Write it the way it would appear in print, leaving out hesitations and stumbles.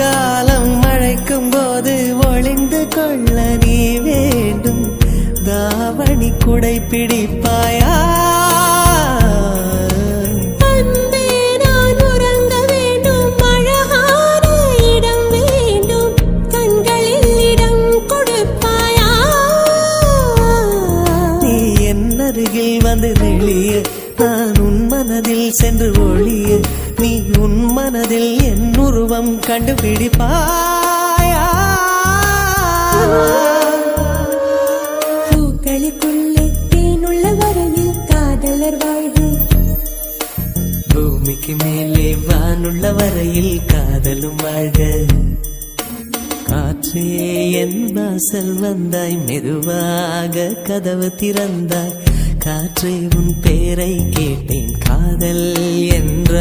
காலம் அழைக்கும் போது ஒளிந்து கொள்ள நீ வேண்டும். தாவணி குடை பிடிப்பாயா? அருகில் வந்து நெளிய நான் உன் மனதில் சென்று ஒளிய நீ உன் மனதில் என் உருவம் கண்டுபிடிப்பாயா? பூக்களுக்குள்ளே தேனுள்ள வரையில் காதலர் வாழ்வு, பூமிக்கு மேலே வானுள்ள வரையில் காதலும் வாழ்க. காற்றே என் வாசல் வந்தாய், மெதுவாக கதவு திறந்தாய். காற்றே உன் பேரை கேட்டேன், காதல் என்ற